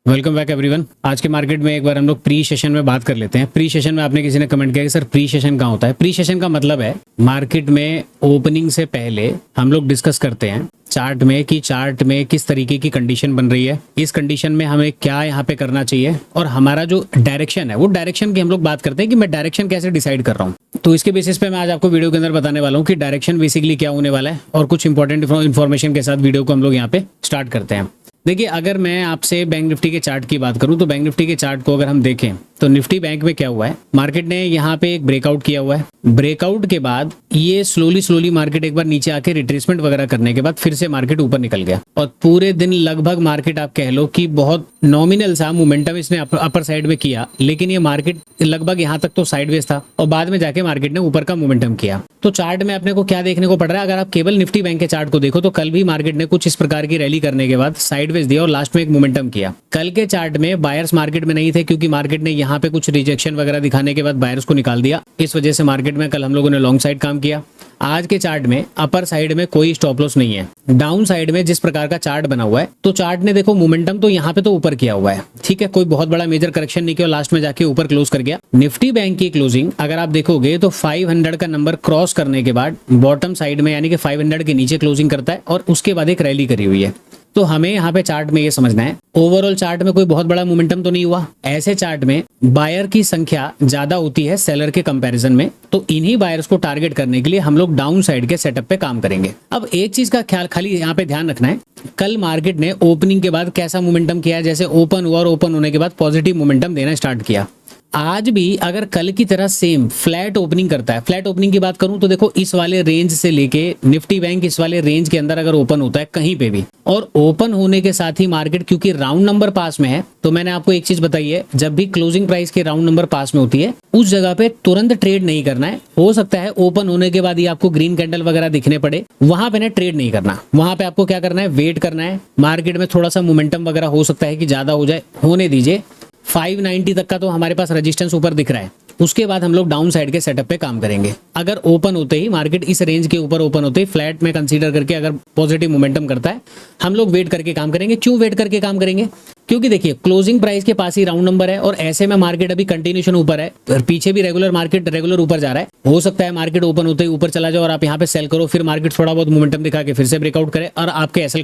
Welcome back everyone. आज के market में एक बार हम लोग प्री सेशन में बात कर लेते हैं। प्री सेशन में आपने किसी ने कमेंट किया कि सर प्री सेशन कहाँ होता है। प्री सेशन का मतलब है मार्केट में ओपनिंग से पहले हम लोग डिस्कस करते हैं चार्ट में कि चार्ट में किस तरीके की कंडीशन बन रही है, इस कंडीशन में हमें क्या यहाँ पे करना चाहिए और हमारा जो डायरेक्शन है वो डायरेक्शन की हम लोग बात करते हैं कि मैं डायरेक्शन कैसे डिसाइड कर रहा हूँ। तो इसके बेसिस पे मैं आज आपको वीडियो के अंदर बताने वाला हूँ कि डायरेक्शन बेसिकली क्या होने वाला है और कुछ इंपॉर्टेंट इन्फॉर्मेशन के साथ वीडियो को हम लोग यहाँ पे स्टार्ट करते हैं। देखिए, अगर मैं आपसे बैंक निफ्टी के चार्ट की बात करूं तो बैंक निफ्टी के चार्ट को अगर हम देखें तो निफ्टी बैंक में क्या हुआ है, मार्केट ने यहाँ पे एक ब्रेकआउट किया हुआ है। ब्रेकआउट के बाद ये स्लोली मार्केट एक बार नीचे आके रिट्रेसमेंट वगैरह करने के बाद फिर से मार्केट ऊपर निकल गया और पूरे दिन लगभग मार्केट आप कह लो कि बहुत नॉमिनल सा मोमेंटम इसने अपर साइड में किया, लेकिन ये मार्केट लगभग यहाँ तक तो साइडवेज था और बाद में जाके मार्केट ने ऊपर का मोमेंटम किया। तो चार्ट में अपने को क्या देखने को पड़ रहा है, अगर आप केवल निफ्टी बैंक के चार्ट को देखो तो कल भी मार्केट ने कुछ इस प्रकार की रैली करने के बाद साइडवेज दिया और लास्ट में एक मोमेंटम किया। कल के चार्ट में बायर्स मार्केट में नहीं थे क्योंकि मार्केट ने यहाँ पे कुछ रिजेक्शन वगैरह दिखाने के बाद बायर्स को निकाल दिया। इस वजह से मार्केट में कल हम लोगों ने लॉन्ग साइड काम किया। आज के चार्ट में अपर साइड में कोई स्टॉप लॉस नहीं है। डाउन साइड में जिस प्रकार का चार्ट बना हुआ है तो चार्ट ने देखो मोमेंटम तो यहाँ पे तो ऊपर किया हुआ है, ठीक है, कोई बहुत बड़ा मेजर करेक्शन नहीं किया, लास्ट में जाके ऊपर क्लोज कर गया। निफ्टी बैंक की क्लोजिंग अगर आप देखोगे तो 500 का नंबर क्रॉस करने के बाद बॉटम साइड में यानी कि 500 के नीचे क्लोजिंग करता है और उसके बाद एक रैली करी हुई है। तो हमें यहाँ पे चार्ट में ये समझना है ओवरऑल चार्ट में कोई बहुत बड़ा मोमेंटम तो नहीं हुआ। ऐसे चार्ट में बायर की संख्या ज्यादा होती है सेलर के कंपैरिजन में, तो इन्हीं बायर्स को टारगेट करने के लिए हम लोग डाउन साइड के सेटअप पे काम करेंगे। अब एक चीज का ख्याल खाली यहाँ पे ध्यान रखना है, कल मार्केट ने ओपनिंग के बाद कैसा मोमेंटम किया, जैसे ओपन हुआ और ओपन होने के बाद पॉजिटिव मोमेंटम देना स्टार्ट किया। आज भी अगर कल की तरह सेम फ्लैट ओपनिंग करता है, फ्लैट ओपनिंग की बात करूं तो देखो इस वाले रेंज से लेके निफ्टी बैंक इस वाले रेंज के अंदर अगर ओपन होता है कहीं पे भी और ओपन होने के साथ ही मार्केट क्योंकि राउंड नंबर पास में है, तो मैंने आपको एक चीज बताई है, जब भी क्लोजिंग प्राइस के राउंड नंबर पास में होती है उस जगह पे तुरंत ट्रेड नहीं करना है। हो सकता है ओपन होने के बाद ही आपको ग्रीन कैंडल वगैरह दिखने पड़े, वहां पे ना ट्रेड नहीं करना। वहां पे आपको क्या करना है, वेट करना है। मार्केट में थोड़ा सा मोमेंटम वगैरह हो सकता है कि ज्यादा हो जाए, होने दीजिए। 590 तक का तो हमारे पास रेजिस्टेंस ऊपर दिख रहा है, उसके बाद हम लोग डाउन साइड के सेटअप पे काम करेंगे। अगर ओपन होते ही मार्केट इस रेंज के ऊपर ओपन होते ही फ्लैट में कंसीडर करके अगर पॉजिटिव मोमेंटम करता है, हम लोग वेट करके काम करेंगे। क्यों वेट करके काम करेंगे, क्योंकि देखिए क्लोजिंग प्राइस के पास ही राउंड नंबर है और ऐसे में मार्केट अभी कंटिन्यूशन ऊपर है और पीछे भी मार्केट रेगुलर ऊपर जा रहा है। हो सकता है मार्केट ओपन होते ही ऊपर चला जाए और आप यहाँ पे सेल करो, फिर मार्केट थोड़ा बहुत मोमेंटम दिखा के फिर से ब्रेकआउट करे और आपके एसएल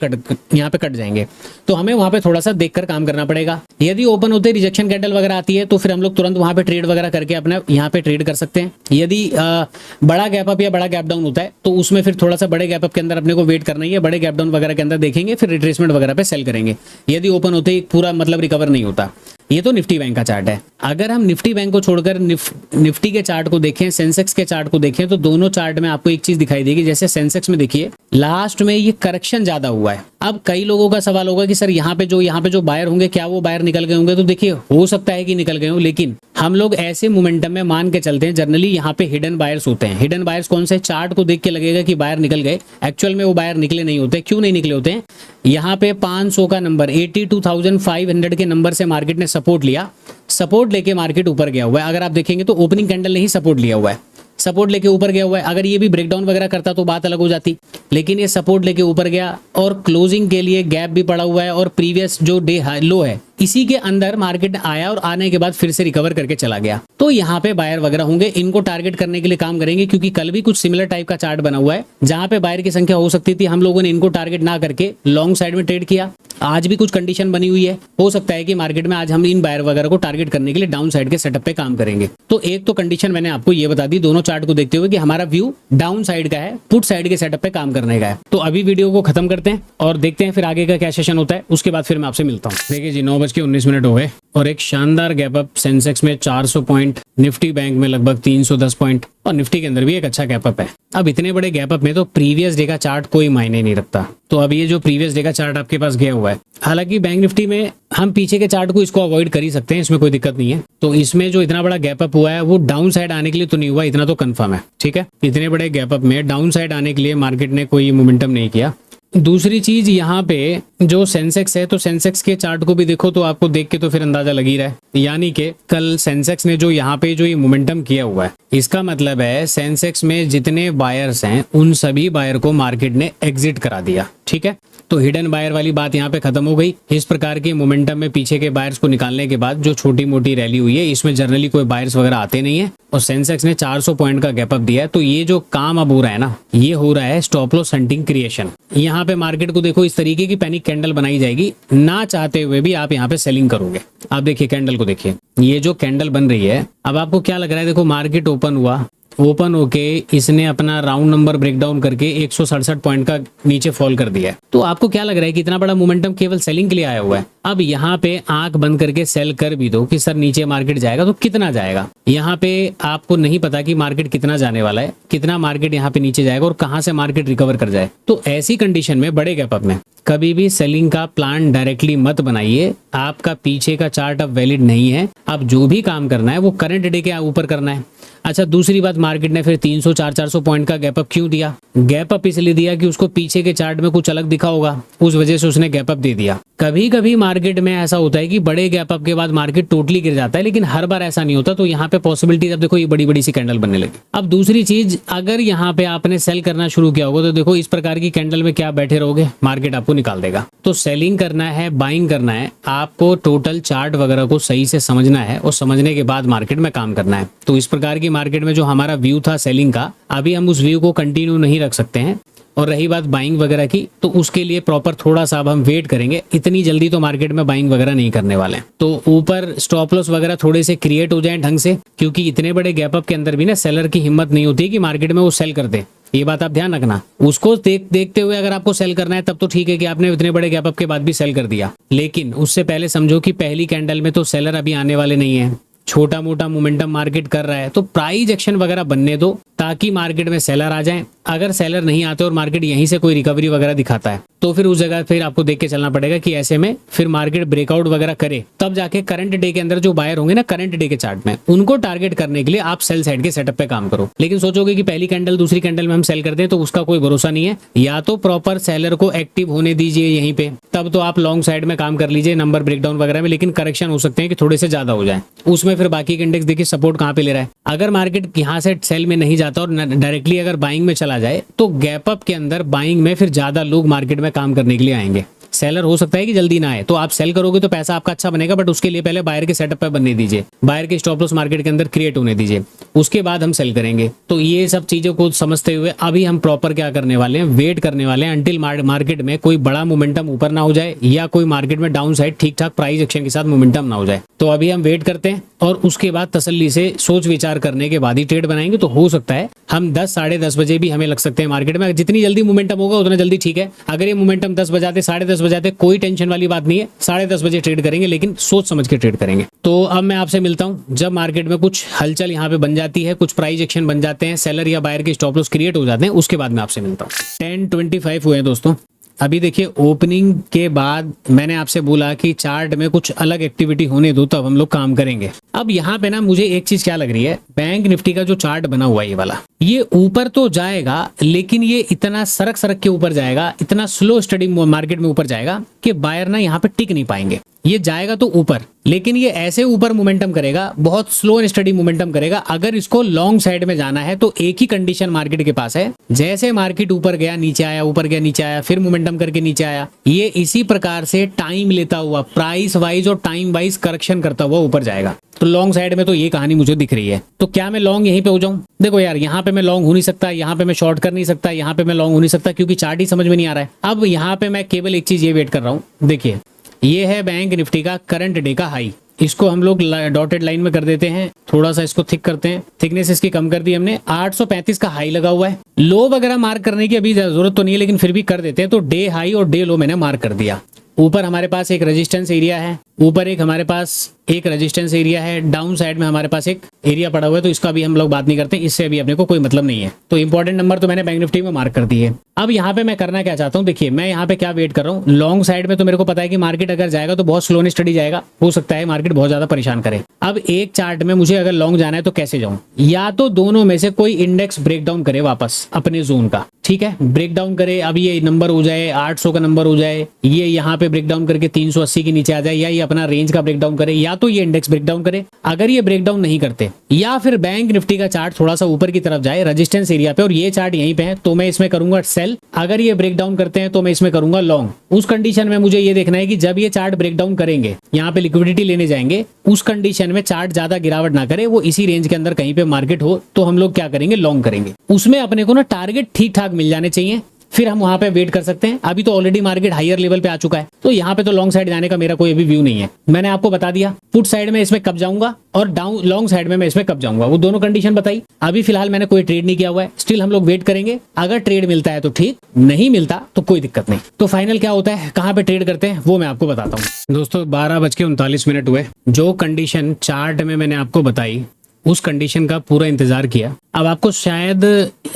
यहाँ पे कट जाएंगे। तो हमें वहां पे थोड़ा सा देखकर काम करना पड़ेगा। यदि ओपन होते रिजेक्शन कैंडल वगैरह आती है तो फिर हम लोग तुरंत वहां पे ट्रेड वगैरह करके अपना यहाँ पे ट्रेड कर सकते हैं। यदि बड़ा गैप अप या बड़ा गैप डाउन होता है तो उसमें फिर थोड़ा सा बड़े गैप अप के अंदर अपने को वेट करना ही है, बड़े गैप डाउन वगैरह के अंदर देखेंगे, फिर रिट्रेसमेंट वगैरह पे सेल करेंगे। यदि ओपन होते ही पूरा मतलब रिकवर नहीं होता। ये तो निफ्टी बैंक का चार्ट है। अगर हम निफ्टी बैंक को छोड़कर निफ्टी के चार्ट को देखें, सेंसेक्स के चार्ट को देखें, तो दोनों चार्ट में आपको एक चीज दिखाई देगी। जैसे सेंसेक्स में देखिए लास्ट में ये करेक्शन ज्यादा हुआ है। अब कई लोगों का सवाल होगा कि सर यहाँ पे जो बायर होंगे क्या वो बायर निकल गए होंगे, तो देखिए हो सकता है कि निकल गए हो, लेकिन हम लोग ऐसे मोमेंटम में मान के चलते हैं जनरली यहाँ पे हिडन बायर्स होते हैं। हिडन बायर्स कौन से, चार्ट को देख के लगेगा कि बायर निकल गए, एक्चुअल में वो बायर निकले नहीं होते। क्यों नहीं निकले होते हैं, यहाँ पे 500 का नंबर 82,500 के नंबर से मार्केट ने सपोर्ट लिया, सपोर्ट लेके मार्केट ऊपर गया हुआ है। अगर आप देखेंगे तो ओपनिंग कैंडल ने ही सपोर्ट लिया हुआ है, सपोर्ट लेके ऊपर गया हुआ है। अगर ये भी ब्रेकडाउन वगैरह करता तो बात अलग हो जाती, लेकिन ये सपोर्ट लेके ऊपर गया और क्लोजिंग के लिए गैप भी पड़ा हुआ है और प्रीवियस जो डे लो है इसी के अंदर मार्केट आया और आने के बाद फिर से रिकवर करके चला गया। तो यहाँ पे बायर वगैरह होंगे, इनको टारगेट करने के लिए काम करेंगे, क्योंकि कल भी कुछ सिमिलर टाइप का चार्ट बना हुआ है जहां पे बायर की संख्या हो सकती थी। हम लोगों ने इनको टारगेट ना करके लॉन्ग साइड में ट्रेड किया। आज भी कुछ कंडीशन बनी हुई है, हो सकता है कि मार्केट में आज हम इन बायर वगैरह को टारगेट करने के लिए डाउन साइड के सेटअप पे काम करेंगे। तो एक तो कंडीशन मैंने आपको ये बता दी दोनों चार्ट को देखते हुए कि हमारा व्यू डाउन साइड का है, पुट साइड के सेटअप पे काम करने का है। तो अभी वीडियो को खत्म करते हैं और देखते हैं फिर आगे का क्या सेशन होता है, उसके बाद फिर मैं आपसे मिलता हूँ। देखिए जी 9:19 हो गए और एक शानदार गैप अप, सेंसेक्स में 400 पॉइंट, निफ्टी बैंक में लगभग 310 पॉइंट और निफ्टी के अंदर भी एक अच्छा गैप अप है। अब इतने बड़े गैप अप में तो प्रीवियस डे का चार्ट कोई मायने नहीं रखता। तो अब ये जो प्रीवियस डे का चार्ट आपके पास गया हुआ है, हालांकि बैंक निफ्टी में हम पीछे के चार्ट को इसको अवॉइड कर ही सकते हैं, इसमें कोई दिक्कत नहीं है। तो इसमें जो इतना बड़ा गैप अप हुआ है वो डाउन साइड आने के लिए तो नहीं हुआ, इतना तो कंफर्म है, ठीक है। इतने बड़े गैप अप में डाउन साइड आने के लिए मार्केट ने कोई मोमेंटम नहीं किया। दूसरी चीज यहाँ पे जो सेंसेक्स है, तो सेंसेक्स के चार्ट को भी देखो तो आपको देख के तो फिर अंदाजा लग ही रहा है। यानी कि कल सेंसेक्स ने जो यहाँ पे जो ये मोमेंटम किया हुआ है, इसका मतलब है सेंसेक्स में जितने बायर्स हैं उन सभी बायर को मार्केट ने एग्जिट करा दिया। ठीक है, तो हिडन बायर वाली बात यहाँ पे खत्म हो गई। इस प्रकार के मोमेंटम में पीछे के बायर्स को निकालने के बाद जो छोटी मोटी रैली हुई है, इसमें जनरली कोई बायर्स वगैरह आते नहीं है और सेंसेक्स ने 400 पॉइंट का गैप अप दिया है। तो ये जो काम अब हो रहा है ना, ये हो रहा है स्टॉप लॉस हंटिंग क्रिएशन। यहाँ पे मार्केट को देखो इस तरीके की पैनिक कैंडल बनाई जाएगी, ना चाहते हुए भी आप यहाँ पे सेलिंग करोगे। आप देखिए कैंडल को देखिए, ये जो कैंडल बन रही है, अब आपको क्या लग रहा है? देखो मार्केट ओपन हुआ, ओपन होके इसने अपना राउंड नंबर ब्रेकडाउन करके 167 पॉइंट का नीचे फॉल कर दिया है। तो आपको क्या लग रहा है कि इतना बड़ा मोमेंटम केवल सेलिंग के लिए आया हुआ है? अब यहाँ पे आंख बंद करके सेल कर भी दो कि सर नीचे मार्केट जाएगा तो कितना जाएगा। यहाँ पे आपको नहीं पता कि मार्केट कितना जाने वाला है, कितना मार्केट यहाँ पे नीचे जाएगा और कहाँ से मार्केट रिकवर कर जाए। तो ऐसी कंडीशन में बड़े गैप अप में कभी भी सेलिंग का प्लान डायरेक्टली मत बनाइए। आपका पीछे का चार्ट अब वैलिड नहीं है। अब जो भी काम करना है वो करंट डे के ऊपर करना है। अच्छा, दूसरी बात, मार्केट ने फिर 300-400 पॉइंट का गैप अप क्यों दिया? गैप अप इसलिए दिया कि उसको पीछे के चार्ट में कुछ अलग दिखा होगा, उस वजह से उसने गैप अप दे दिया। कभी कभी मार्केट में ऐसा होता है कि बड़े गैप अप के बाद मार्केट टोटली गिर जाता है, लेकिन हर बार ऐसा नहीं होता। तो यहाँ पे पॉसिबिलिटी, अब देखो ये बड़ी बड़ी सी कैंडल बनने लगी। अब दूसरी चीज, अगर यहाँ पे आपने सेल करना शुरू किया होगा तो देखो इस प्रकार की कैंडल में क्या बैठे रहोगे, मार्केट आपको निकाल देगा। तो सेलिंग करना है, बाइंग करना है, आपको टोटल चार्ट वगैरह को सही से समझना है और समझने के बाद मार्केट में काम करना है। तो इस प्रकार की मार्केट में जो हमारा व्यू था सेलिंग का, अभी हम उस व्यू को कंटिन्यू नहीं रख सकते हैं। और रही बात बाइंग वगैरह की, तो उसके लिए प्रॉपर थोड़ा सा अब हम वेट करेंगे। इतनी जल्दी तो मार्केट में बाइंग वगैरह नहीं करने वाले हैं। तो ऊपर स्टॉप लॉस वगैरह थोड़े से क्रिएट हो जाएं ढंग से, क्योंकि इतने बड़े गैप अप के अंदर भी ना सेलर की हिम्मत नहीं होती कि मार्केट में वो सेल कर दे। ये बात आप ध्यान रखना। उसको देखते हुए अगर आपको सेल करना है तब तो ठीक है कि आपने इतने बड़े गैप अप के बाद भी सेल कर दिया, लेकिन उससे पहले समझो कि पहली कैंडल में तो सेलर अभी आने वाले नहीं है। छोटा मोटा मोमेंटम मार्केट कर रहा है, तो प्राइस एक्शन वगैरह बनने दो ताकि मार्केट में सेलर आ जाएं। अगर सेलर नहीं आते और मार्केट यहीं से कोई रिकवरी वगैरह दिखाता है, तो फिर उस जगह फिर आपको देख के चलना पड़ेगा कि ऐसे में फिर मार्केट ब्रेकआउट वगैरह करे, तब जाके करंट डे के अंदर जो बायर होंगे ना करंट डे के चार्ट में, उनको टारगेट करने के लिए आप सेल साइड के सेटअप पे काम करो। लेकिन सोचोगे कि पहली कैंडल दूसरी कैंडल में हम सेल कर दें, तो उसका कोई भरोसा नहीं है। या तो प्रॉपर सेलर को एक्टिव होने दीजिए यहीं पे, तब तो आप लॉन्ग साइड में काम कर लीजिए नंबर ब्रेकडाउन वगैरह में, लेकिन करेक्शन हो सकते हैं कि थोड़े से ज्यादा हो जाए। उसमें फिर बाकी के इंडेक्स देखिए सपोर्ट कहाँ पे ले रहा है। अगर मार्केट यहाँ से सेल में नहीं जाता और डायरेक्टली अगर बाइंग में चला जाए, तो गैप अप के अंदर बाइंग में फिर ज्यादा लोग मार्केट में काम करने के लिए आएंगे। सेलर हो सकता है कि जल्दी ना आए, तो आप सेल करोगे तो पैसा आपका अच्छा बनेगा, बट उसके लिए पहले बायर के सेटअप पे बनने दीजिए, बायर के स्टॉप लॉस मार्केट के अंदर क्रिएट होने दीजिए, उसके बाद हम सेल करेंगे। तो ये सब चीजों को समझते हुए अभी हम प्रॉपर क्या करने वाले हैं, वेट करने वाले हैं अंटिल मार्केट में कोई बड़ा मोमेंटम ऊपर ना हो जाए या कोई मार्केट में डाउन साइड ठीक ठाक प्राइस एक्शन के साथ मोमेंटम ना हो जाए। तो अभी हम वेट करते हैं और उसके बाद तसल्ली से सोच विचार करने के बाद ही ट्रेड बनाएंगे। तो हो सकता है हम 10 साढ़े 10 बजे भी हमें लग सकते हैं मार्केट में। जितनी जल्दी मोमेंटम होगा उतना जल्दी ठीक है। अगर ये मोमेंटम 10 बजाते साढ़े 10 बजाते, कोई टेंशन वाली बात नहीं है, 10:30 बजे ट्रेड करेंगे, लेकिन सोच समझ के ट्रेड करेंगे। तो अब मैं आपसे मिलता हूं जब मार्केट में कुछ हलचल यहाँ पे बन जाती है, कुछ प्राइस एक्शन बन जाते हैं, सेलर या बायर के स्टॉप लॉस क्रिएट हो जाते हैं, उसके बाद मैं आपसे मिलता हूँ। 10:25 हुए हैं दोस्तों। अभी देखिए ओपनिंग के बाद मैंने आपसे बोला कि चार्ट में कुछ अलग एक्टिविटी होने दो तब हम लोग काम करेंगे। अब यहाँ पे ना मुझे एक चीज क्या लग रही है, बैंक निफ्टी का जो चार्ट बना हुआ है ये वाला, ये ऊपर तो जाएगा, लेकिन ये इतना सरक सरक के ऊपर जाएगा, इतना स्लो स्टडी मार्केट में ऊपर जाएगा कि बायर ना यहाँ पे टिक नहीं पाएंगे। ये जाएगा तो ऊपर, लेकिन ये ऐसे ऊपर मोमेंटम करेगा, बहुत स्लो एंड स्टडी मोमेंटम करेगा। अगर इसको लॉन्ग साइड में जाना है तो एक ही कंडीशन मार्केट के पास है, जैसे मार्केट ऊपर गया नीचे आया, ऊपर गया नीचे आया, फिर मोमेंटम करके नीचे आया, ये इसी प्रकार से टाइम लेता हुआ प्राइस वाइज और टाइम वाइज करेक्शन करता हुआ ऊपर जाएगा। तो लॉन्ग साइड में तो ये कहानी मुझे दिख रही है। तो क्या मैं लॉन्ग यहीं पे हो जाऊं? देखो यार, यहाँ पे मैं लॉन्ग हो नहीं सकता, यहाँ पे मैं शॉर्ट कर नहीं सकता, यहाँ पे मैं लॉन्ग हो नहीं सकता, क्योंकि चार्ट ही समझ में नहीं आ रहा है। अब यहाँ पे मैं केवल एक चीज ये वेट कर रहा हूँ। देखिए ये है बैंक निफ्टी का करंट डे का हाई, इसको हम लोग डॉटेड लाइन में कर देते हैं, थोड़ा सा इसको थिक करते हैं, थिकनेस इसकी कम कर दी हमने। 835 का हाई लगा हुआ है, लो वगैरह मार्क करने की अभी जरूरत तो नहीं है, लेकिन फिर भी कर देते हैं। तो डे हाई और डे लो मैंने मार्क कर दिया। ऊपर हमारे पास एक रेजिस्टेंस एरिया है, ऊपर एक हमारे पास एक रेजिस्टेंस एरिया है, डाउन साइड में हमारे पास एक एरिया पड़ा हुआ है, तो इसका भी हम लोग बात नहीं करते, इससे अभी अपने को कोई मतलब नहीं है। तो इंपॉर्टेंट नंबर तो मैंने बैंक निफ्टी में मार्क कर दिए। अब यहाँ पे मैं करना क्या चाहता हूँ, देखिए मैं यहाँ पे क्या वेट कर रहा हूँ। लॉन्ग साइड में तो मेरे को पता है कि मार्केट अगर जाएगा तो बहुत स्लो एंड स्टडी जाएगा, हो सकता है मार्केट बहुत ज्यादा परेशान करे। अब एक चार्ट में मुझे अगर लॉन्ग जाना है तो कैसे जाऊं, या तो दोनों में से कोई इंडेक्स ब्रेकडाउन करे वापस अपने जोन का, ठीक है, ब्रेकडाउन करे, अब ये नंबर हो जाए 800 का नंबर हो जाए, ये यहाँ पे ब्रेकडाउन करके 380 के नीचे आ जाए, या ये अपना रेंज का ब्रेकडाउन करे, या तो ये इंडेक्स ब्रेकडाउन करे। अगर ये ब्रेकडाउन नहीं करते, या फिर बैंक निफ्टी का चार्ट थोड़ा सा ऊपर की तरफ जाए रेजिस्टेंस एरिया पे और ये चार्ट यहीं पे है, तो मैं इसमें करूंगा सेल। अगर ये ब्रेकडाउन करते हैं तो मैं इसमें करूंगा लॉन्ग। उस कंडीशन में मुझे ये देखना है कि जब ये चार्ट ब्रेकडाउन करेंगे, यहाँ पे लिक्विडिटी लेने जाएंगे, उस कंडीशन में चार्ट ज्यादा गिरावट ना करे, वो इसी रेंज के अंदर कहीं पे मार्केट हो, तो हम लोग क्या करेंगे, लॉन्ग करेंगे। उसमें अपने को ना टारगेट ठीक ठाक मिल जाने चाहिए, फिर हम वहां पे वेट कर सकते हैं। अभी तो ऑलरेडी मार्केट हायर लेवल पे आ चुका है, तो यहाँ पे तो लॉन्ग साइड जाने का मेरा कोई अभी व्यू नहीं है। मैंने आपको बता दिया पुट साइड में इसमें कब जाऊंगा और डाउन लॉन्ग साइड में मैं इसमें कब जाऊंगा, वो दोनों कंडीशन बताई। अभी फिलहाल मैंने कोई ट्रेड नहीं किया हुआ है, स्टिल हम लोग वेट करेंगे। अगर ट्रेड मिलता है तो ठीक, नहीं मिलता तो कोई दिक्कत नहीं। तो फाइनल क्या होता है, कहाँ पे ट्रेड करते हैं, वो मैं आपको बताता हूँ। दोस्तों 12:39 हुए। जो कंडीशन चार्ट में मैंने आपको बताई, उस कंडीशन का पूरा इंतजार किया। अब आपको शायद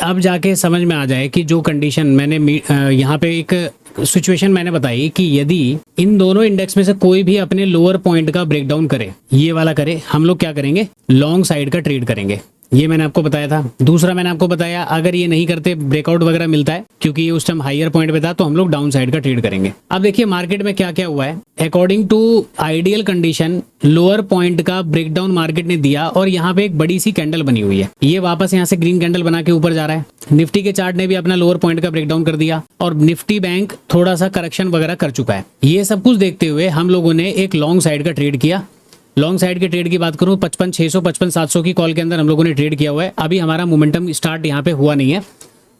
अब जाके समझ में आ जाए कि जो कंडीशन मैंने यहाँ पे एक सिचुएशन मैंने बताई कि यदि इन दोनों इंडेक्स में से कोई भी अपने लोअर पॉइंट का ब्रेकडाउन करे, ये वाला करे, हम लोग क्या करेंगे, लॉन्ग साइड का ट्रेड करेंगे। ये मैंने आपको बताया था। दूसरा मैंने आपको बताया अगर ये नहीं करते, ब्रेकआउट वगैरह मिलता है, क्योंकि ये उस टाइम हायर पॉइंट पे था, तो हम लोग डाउन साइड का ट्रेड करेंगे। अब देखिए मार्केट में क्या क्या हुआ है। According to ideal condition lower point का ब्रेकडाउन मार्केट ने दिया और यहाँ पे एक बड़ी सी कैंडल बनी हुई है, ये वापस यहाँ से ग्रीन कैंडल बना के ऊपर जा रहा है। निफ्टी के चार्ट ने भी अपना लोअर पॉइंट का ब्रेकडाउन कर दिया और निफ्टी बैंक थोड़ा सा करेक्शन वगैरह कर चुका है। ये सब कुछ देखते हुए हम लोगों ने एक लॉन्ग साइड का ट्रेड किया। लॉन्ग साइड के ट्रेड की बात करूं, 55,600 55,700 की कॉल के अंदर हम लोगों ने ट्रेड किया हुआ है। अभी हमारा मोमेंटम स्टार्ट यहाँ पे हुआ नहीं है,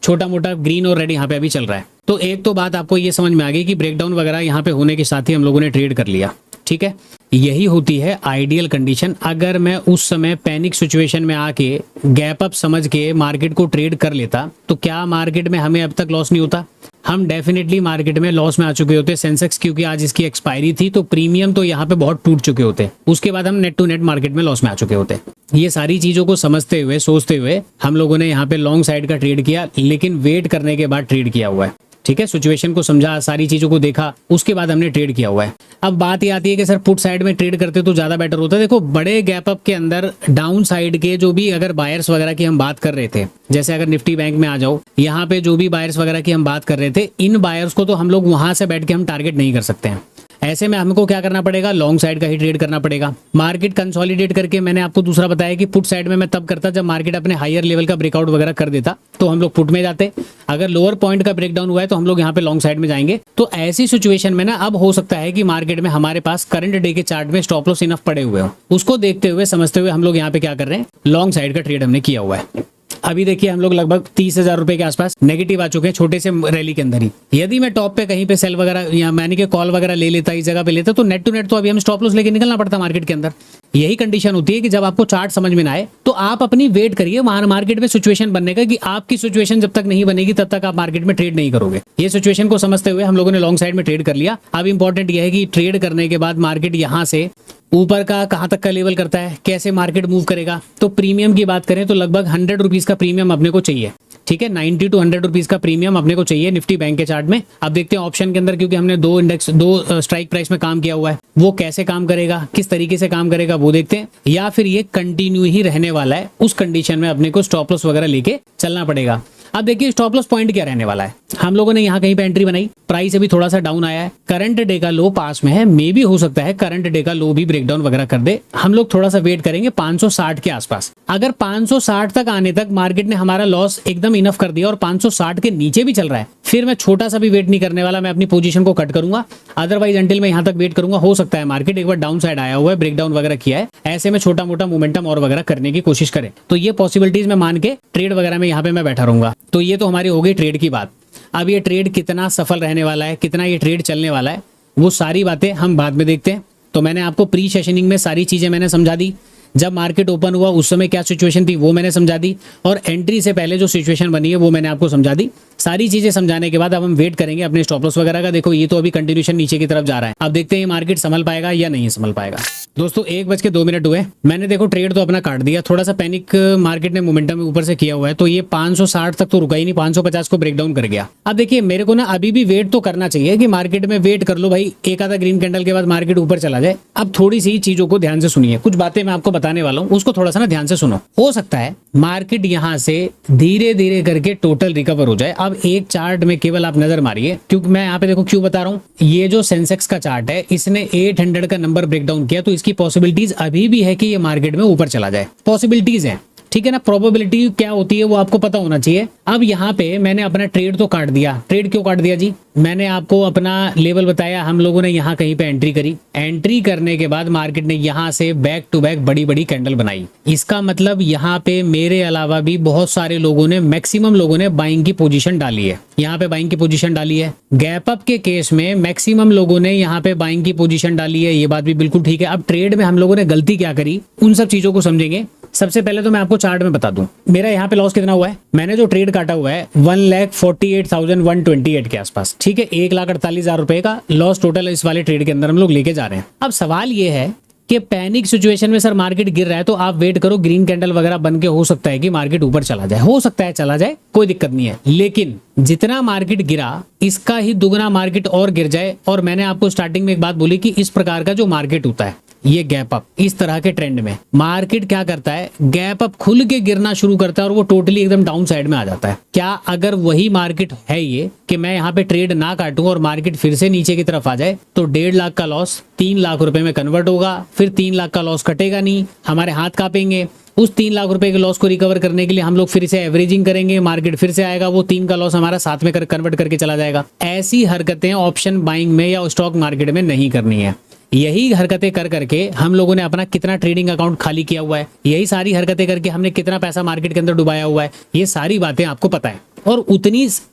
छोटा मोटा ग्रीन और रेड यहाँ पे अभी चल रहा है। तो एक तो बात आपको ये समझ में आ गई कि ब्रेकडाउन वगैरह यहाँ पे होने के साथ ही हम लोगों ने ट्रेड कर लिया, ठीक है। यही होती है आइडियल कंडीशन। अगर मैं उस समय पैनिक सिचुएशन में आके गैप अप समझ के मार्केट को ट्रेड कर लेता, तो क्या मार्केट में हमें अब तक लॉस नहीं होता? हम डेफिनेटली मार्केट में लॉस में आ चुके होते सेंसेक्स, क्योंकि आज इसकी एक्सपायरी थी, तो प्रीमियम तो यहाँ पे बहुत टूट चुके होते। उसके बाद हम नेट टू नेट मार्केट में लॉस में आ चुके होते। ये सारी चीजों को समझते हुए, सोचते हुए हम लोगों ने यहाँ पे लॉन्ग साइड का ट्रेड किया, लेकिन वेट करने के बाद ट्रेड किया हुआ है, ठीक है। सिचुएशन को समझा, सारी चीजों को देखा, उसके बाद हमने ट्रेड किया हुआ है। अब बात ये आती है कि सर पुट साइड में ट्रेड करते तो ज्यादा बेटर होता है। देखो बड़े गैप अप के अंदर डाउन साइड के जो भी अगर बायर्स वगैरह की हम बात कर रहे थे, जैसे अगर निफ्टी बैंक में आ जाओ, यहाँ पे जो भी बायर्स वगैरह की हम बात कर रहे थे, इन बायर्स को तो हम लोग वहां से बैठ के हम टारगेट नहीं कर सकते हैं। ऐसे में हमको क्या करना पड़ेगा, लॉन्ग साइड का ही ट्रेड करना पड़ेगा। मार्केट कंसोलिडेट करके मैंने आपको दूसरा बताया कि पुट साइड में मैं तब करता जब मार्केट अपने हायर लेवल का ब्रेकआउट वगैरह कर देता, तो हम लोग पुट में जाते। अगर लोअर पॉइंट का ब्रेकडाउन हुआ है तो हम लोग यहाँ पे लॉन्ग साइड में जाएंगे। तो ऐसी सिचुएशन में ना अब हो सकता है कि मार्केट में हमारे पास करंट डे के चार्ट में स्टॉप लॉस इनफ पड़े हुए हो, उसको देखते हुए समझते हुए हम लोग यहाँ पे क्या कर रहे हैं, लॉन्ग साइड का ट्रेड हमने किया हुआ है। अभी देखिए हम लोग लगभग 30,000 रुपए के आसपास नेगेटिव आ चुके हैं छोटे से रैली के अंदर ही। यदि मैं टॉप पे कहीं पे सेल वगैरह या मैंने के कॉल वगैरह ले लेता, इस जगह पे लेता, तो नेट टू नेट तो अभी हम स्टॉप लॉस लेके निकलना पड़ता मार्केट के अंदर। यही कंडीशन होती है कि जब आपको चार्ट समझ में ना आए तो आप अपनी वेट करिए वहां मार्केट में सिचुएशन बनने का, कि आपकी सिचुएशन जब तक नहीं बनेगी तब तक आप मार्केट में ट्रेड नहीं करोगे। ये सिचुएशन को समझते हुए हम लोगों ने लॉन्ग साइड में ट्रेड कर लिया। अब इंपॉर्टेंट यह है कि ट्रेड करने के बाद मार्केट यहाँ से ऊपर का कहां तक का लेवल करता है, कैसे मार्केट मूव करेगा। तो प्रीमियम की बात करें तो लगभग 100 रुपीज का प्रीमियम अपने को चाहिए, ठीक है। 90 to 100 रुपीज का प्रीमियम अपने को चाहिए निफ्टी बैंक के चार्ट में। अब देखते हैं ऑप्शन के अंदर, क्योंकि हमने दो स्ट्राइक प्राइस में काम किया हुआ है, वो कैसे काम करेगा, किस तरीके से काम करेगा वो देखते हैं, या फिर ये कंटिन्यू ही रहने वाला है। उस कंडीशन में अपने को स्टॉप लॉस वगैरह लेके चलना पड़ेगा। अब देखिए स्टॉप लॉस पॉइंट क्या रहने वाला है। हम लोगों ने यहाँ कहीं पे एंट्री बनाई, प्राइस अभी थोड़ा सा डाउन आया है, करंट डे का लो पास में है, मे भी हो सकता है करंट डे का लो भी ब्रेकडाउन वगैरह कर दे। हम लोग थोड़ा सा वेट करेंगे 560 के आसपास। अगर 560 तक आने तक मार्केट ने हमारा लॉस एकदम इनफ कर दिया और 560 के नीचे भी चल रहा है, फिर मैं छोटा सा भी वेट नहीं करने वाला, मैं अपनी पोजीशन को कट करूंगा। अदरवाइज अंटिल मैं यहाँ तक वेट करूंगा, हो सकता है मार्केट एक बार डाउन साइड आया हुआ है, ब्रेकडाउन वगैरह किया है, ऐसे में छोटा मोटा मोमेंटम और वगैरह करने की कोशिश करें। तो ये पॉसिबिलिटीज में मान के ट्रेड वगैरह में यहाँ पे मैं बैठा रहूंगा। तो ये तो हमारी हो गई ट्रेड की बात। अब ये ट्रेड कितना सफल रहने वाला है, कितना ये ट्रेड चलने वाला है, वो सारी बातें हम बाद में देखते हैं। तो मैंने आपको प्री सेशनिंग में सारी चीजें मैंने समझा दी, जब मार्केट ओपन हुआ उस समय क्या सिचुएशन थी वो मैंने समझा दी, और एंट्री से पहले जो सिचुएशन बनी है वो मैंने आपको समझा दी। सारी चीजें समझाने के बाद अब हम वेट करेंगे अपने स्टॉप लॉस वगैरह का। देखो ये तो अभी कंटिन्यूशन नीचे की तरफ जा रहा है, अब देखते हैं ये मार्केट संभल पाएगा या नहीं संभल पाएगा। दोस्तों 1:02 हुए, मैंने देखो ट्रेड तो अपना काट दिया। थोड़ा सा पैनिक मार्केट ने मोमेंटम ऊपर से किया हुआ है, तो ये 560 तक तो रुका ही नहीं, 550 को ब्रेक डाउन कर गया। अब देखिए मेरे को ना अभी भी वेट तो करना चाहिए कि मार्केट में वेट कर लो भाई, एक आधा ग्रीन कैंडल के बाद मार्केट ऊपर चला जाए। अब थोड़ी सी चीजों को ध्यान से सुनिए, कुछ बातें मैं आपको बताने वाला हूँ, उसको थोड़ा सा ना ध्यान से सुनो। हो सकता है मार्केट यहाँ से धीरे धीरे करके टोटल रिकवर हो जाए। अब एक चार्ट में केवल आप नजर मारिए, क्योंकि मैं यहाँ पे देखो क्यों बता रहा हूँ, ये जो सेंसेक्स का चार्ट है इसने 800 का नंबर ब्रेक डाउन किया, तो इसकी पॉसिबिलिटीज अभी भी है कि ये मार्केट में ऊपर चला जाए, पॉसिबिलिटीज है, ठीक है ना। प्रोबेबिलिटी क्या होती है वो आपको पता होना चाहिए। अब यहाँ पे मैंने अपना ट्रेड तो काट दिया। ट्रेड क्यों काट दिया जी, मैंने आपको अपना लेवल बताया, हम लोगों ने यहाँ कहीं पे एंट्री करी। एंट्री करने के बाद मार्केट ने यहाँ से बैक टू बैक बड़ी बड़ी कैंडल बनाई। इसका मतलब यहाँ पे मेरे अलावा भी बहुत सारे लोगों ने, मैक्सिमम लोगों ने बाइंग की पोजीशन डाली है। यहाँ पे बाइंग की पोजीशन डाली है। गैप अप के केस में मैक्सिमम लोगों ने यहाँ पे बाइंग की पोजीशन डाली है, ये बात भी बिल्कुल ठीक है। अब ट्रेड में हम लोगों ने गलती क्या करी, उन सब चीजों को समझेंगे। सबसे पहले तो मैं आपको चार्ट में बता दूं, मेरा यहाँ पे लॉस कितना हुआ है। मैंने जो ट्रेड काटा हुआ है 1,48,128 के आसपास, ठीक है। 1,48,000 रुपए का लॉस टोटल इस वाले ट्रेड के अंदर हम लोग लेके जा रहे हैं। अब सवाल ये है कि पैनिक सिचुएशन में सर मार्केट गिर रहा है तो आप वेट करो, ग्रीन कैंडल वगैरह बन के हो सकता है कि मार्केट ऊपर चला जाए, हो सकता है चला जाए, कोई दिक्कत नहीं है। लेकिन जितना मार्केट गिरा इसका ही दुगना मार्केट और गिर जाए। और मैंने आपको स्टार्टिंग में एक बात बोली कि इस प्रकार का जो मार्केट होता है, ये गैप अप, इस तरह के ट्रेंड में मार्केट क्या करता है, गैप अप खुल के गिरना शुरू करता है और वो टोटली एकदम डाउन साइड में आ जाता है। क्या अगर वही मार्केट है ये कि मैं यहाँ पे ट्रेड ना काटूं और मार्केट फिर से नीचे की तरफ आ जाए, तो 1.5 लाख का लॉस 3 लाख रुपए में कन्वर्ट होगा। फिर 3 लाख का लॉस कटेगा नहीं, हमारे हाथ कांपेंगे। उस 3 लाख रुपए के लॉस को रिकवर करने के लिए हम लोग फिर से एवरेजिंग करेंगे, मार्केट फिर से आएगा, वो 3 का लॉस हमारा साथ में कन्वर्ट करके चला जाएगा। ऐसी हरकतें ऑप्शन बाइंग में या स्टॉक मार्केट में नहीं करनी है। यही हरकतें कर करके हम लोगों ने अपना कितना ट्रेडिंग अकाउंट खाली किया हुआ है, यही सारी हरकतें करके हमने कितना पैसा मार्केट के अंदर डुबाया हुआ है, ये सारी बातें आपको पता है। और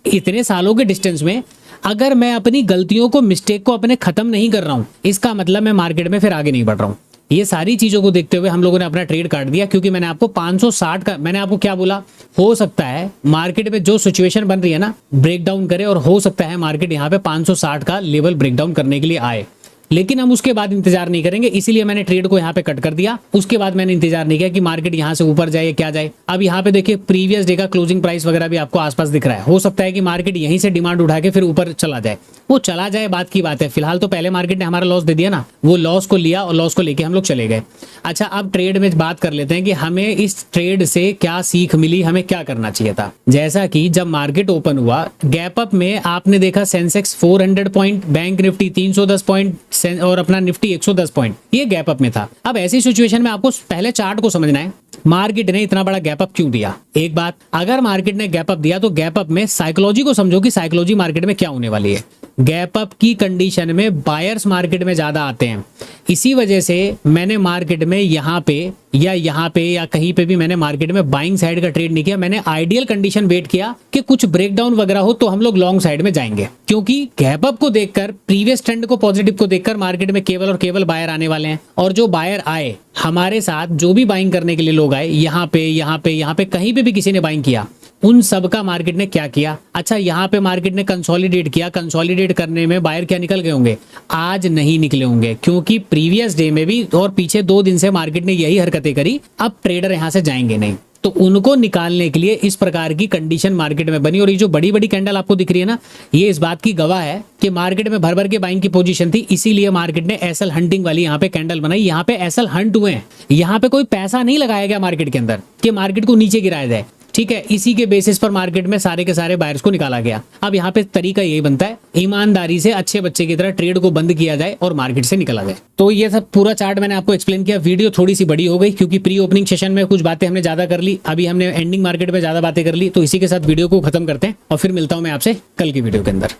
इतने सालों के डिस्टेंस में अगर मैं अपनी गलतियों को, मिस्टेक को अपने खत्म नहीं कर रहा हूं, इसका मतलब मैं मार्केट में फिर आगे नहीं बढ़ रहा हूं। ये सारी चीजों को देखते हुए हम लोगों ने अपना ट्रेड काट दिया, क्योंकि मैंने आपको 560 का, मैंने आपको क्या बोला, हो सकता है मार्केट में जो सिचुएशन बन रही है ना ब्रेक डाउन करे, और हो सकता है मार्केट यहाँ पे 560 का लेवल ब्रेक डाउन करने के लिए आए। लेकिन हम उसके बाद इंतजार नहीं करेंगे, इसीलिए मैंने ट्रेड को यहाँ पे कट कर दिया। उसके बाद मैंने इंतजार नहीं किया कि मार्केट यहाँ से ऊपर जाए क्या जाए। अब यहाँ पे देखिए प्रीवियस डे का क्लोजिंग प्राइस वगैरह भी आपको आसपास दिख रहा है। हो सकता है कि मार्केट यहीं से डिमांड उठा के फिर ऊपर चला जाए, वो चला जाए बात की बात है। फिलहाल तो पहले मार्केट ने हमारा लॉस दे दिया ना, वो लॉस को लिया और लॉस को लेके हम लोग चले गए। अच्छा, अब ट्रेड में बात कर लेते हैं कि हमें इस ट्रेड से क्या सीख मिली, हमें क्या करना चाहिए था। जैसा कि जब मार्केट ओपन हुआ गैप अप में आपने देखा Sensex 400 point, bank Nifty 310 point और अपना निफ्टी 110 पॉइंट, ये गैप अप में था। अब ऐसी सिचुएशन में आपको पहले चार्ट को समझना है, मार्केट ने इतना बड़ा गैप अप क्यों दिया। एक बात, अगर मार्केट ने गैप अप दिया तो गैप अप में साइकोलॉजी को समझो कि साइकोलॉजी मार्केट में क्या होने वाली है। गैप अप की कंडीशन में बायर्स मार्केट में ज्यादा आते हैं। इसी वजह से मैंने मार्केट में यहाँ पे या कहीं पे भी मैंने मार्केट में बाइंग साइड का ट्रेड नहीं किया। मैंने आइडियल कंडीशन वेट किया कि कुछ ब्रेकडाउन वगैरह हो तो हम लोग लॉन्ग साइड में जाएंगे, क्योंकि गैप अप को देखकर, प्रीवियस ट्रेंड को, पॉजिटिव को देखकर मार्केट में केवल और केवल बायर आने वाले हैं। और जो बायर आए हमारे साथ, जो भी बाइंग करने के लिए लोग आए, यहाँ पे कहीं पे भी किसी ने बाइंग किया, उन सब का मार्केट ने क्या किया। अच्छा, यहाँ पे मार्केट ने कंसोलिडेट किया, कंसोलिडेट करने में बायर क्या निकल गए होंगे, आज नहीं निकले होंगे, क्योंकि प्रीवियस डे में भी और पीछे 2 दिन से मार्केट ने यही हरकतें करी। अब ट्रेडर यहाँ से जाएंगे नहीं, तो उनको निकालने के लिए इस प्रकार की कंडीशन मार्केट में बनी। और ये जो बड़ी बड़ी कैंडल आपको दिख रही है ना, ये इस बात की गवाह है कि मार्केट में भर भर के बाइंग की पोजीशन थी, इसीलिए मार्केट ने एसएल हंटिंग वाली यहाँ पे कैंडल बनाई। यहाँ पे एसएल हंट हुए हैं, यहाँ पे कोई पैसा नहीं लगाया गया मार्केट के अंदर कि मार्केट को नीचे गिराया जाए, ठीक है। इसी के बेसिस पर मार्केट में सारे के सारे बायर्स को निकाला गया। अब यहाँ पे तरीका यही बनता है, ईमानदारी से अच्छे बच्चे की तरह ट्रेड को बंद किया जाए और मार्केट से निकला जाए। तो ये सब पूरा चार्ट मैंने आपको एक्सप्लेन किया। वीडियो थोड़ी सी बड़ी हो गई क्योंकि प्री ओपनिंग सेशन में कुछ बातें हमने ज्यादा कर ली, अभी हमने एंडिंग मार्केट में ज्यादा बातें कर ली। तो इसी के साथ वीडियो को खत्म करते हैं और फिर मिलता हूं मैं आपसे कल की वीडियो के अंदर।